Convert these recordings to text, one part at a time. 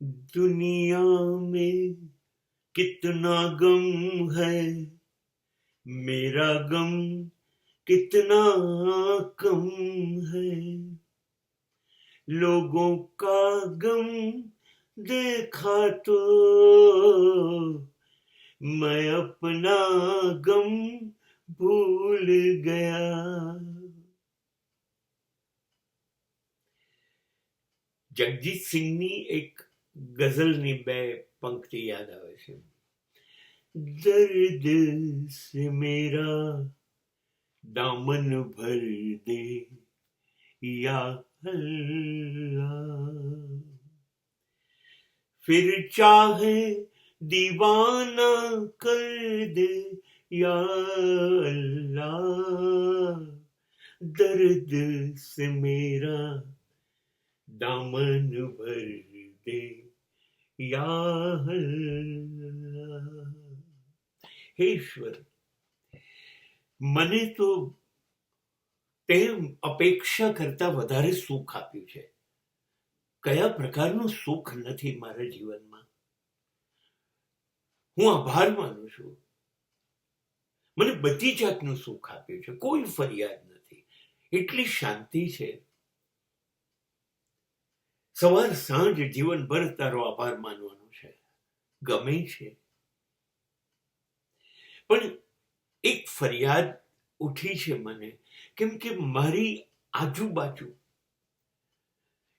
दुनिया में कितना गम है, मेरा गम कितना कम है। लोगों का गम देखा तो मैं अपना गम भूल गया। જગજીત સિંહની એક ગઝલની બે પંક્તિ યાદ આવે છે. દર્દ સે મેરા દામન ભર દે યા અલ્લાહ, फिर चाहे दीवाना कर दे या अल्लाह, दर्द से मेरा दामन भर दे या अल्लाह. हे ईश्वर, મને તો તે અપેક્ષા કરતા વધારે સુખ આપ્યું છે. કયા પ્રકારનું સુખ નથી મારા જીવનમાં. હું આભાર માનું છું. મને બધી જાતનું સુખ આપ્યું છે, કોઈ ફરિયાદ નથી. એટલી શાંતિ છે. સવાર સાંજ જીવનભર તારો આભાર માનવાનો છે, ગમે છે. પણ એક ફરિયાદ ઉઠી છે મને, કેમ કે મારી આજુબાજુ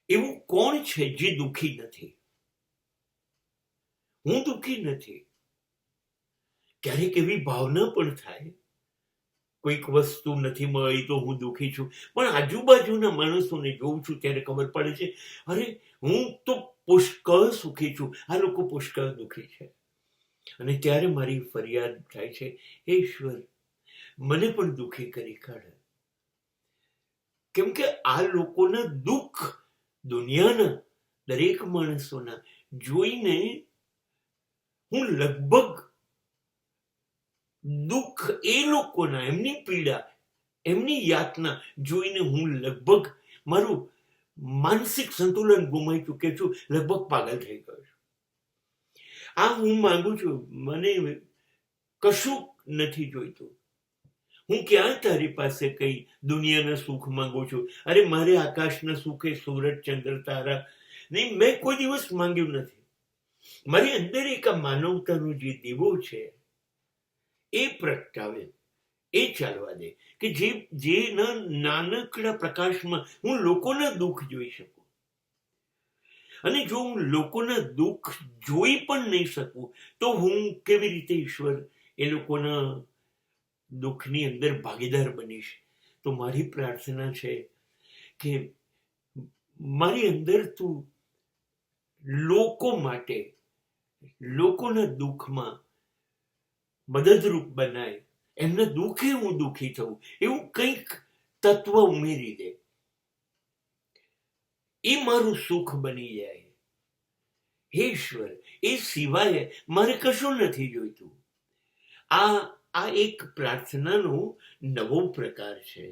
એવું કોણ છે જે દુઃખી નથી? હું દુઃખી નથી. ક્યારેક એવી ભાવના પણ થાય, કોઈક વસ્તુ નથી મળી તો હું દુઃખી છું. પણ આજુબાજુના માણસોને જોઉં છું ત્યારે ખબર પડે છે, અરે હું તો પુષ્કળ સુખી છું, આ લોકો પુષ્કળ દુઃખી છે. અને ત્યારે મારી ફરિયાદ થાય છે, હે ઈશ્વર, મને પણ દુઃખી કરી કાઢ. કેમ કે આ લોકોના દુઃખ, દુનિયાના દરેક માણસોના જોઈને હું લગભગ દુઃખ એ લોકોના, એમની પીડા, એમની યાતના જોઈને હું લગભગ મારું માનસિક સંતુલન ગુમાવી ચૂક્યો છું, લગભગ પાગલ થઈ ગયો છું. આ હું માંગુ છું, મને કશું નથી જોઈતું. હું ક્યાં તારી પાસે કઈ દુનિયાના સુખ માંગુ છું? અરે મારે આકાશના સુખે સૂરજ ચંદ્ર તારા નહીં, મેં કોઈ દિવસ માંગ્યું નથી. મારી અંદર એક આ માનવતાનો જે દીવો છે એ પ્રગટાવે, એ ચાલવા દે, કે જેના નાનકડા પ્રકાશમાં હું લોકોના દુઃખ જોઈ શકું. અને જો હું લોકોના દુઃખ જોઈ પણ નહીં શકું તો હું કેવી રીતે ઈશ્વર એ લોકોના દુઃખની અંદર ભાગીદાર બનીશ? તો મારી પ્રાર્થના છે કે મારી અંદર તું લોકો માટે, લોકોના દુઃખમાં મદદરૂપ બનાય, એમના દુઃખે હું દુઃખી થઉં, એવું કંઈક તત્વ ઉમેરી દે. એ મારું સુખ બની જાય. હે ઈશ્વર, એ સિવાય મારે કશું નથી જોઈતું. આ એક પ્રાર્થનાનો નવો પ્રકાર છે.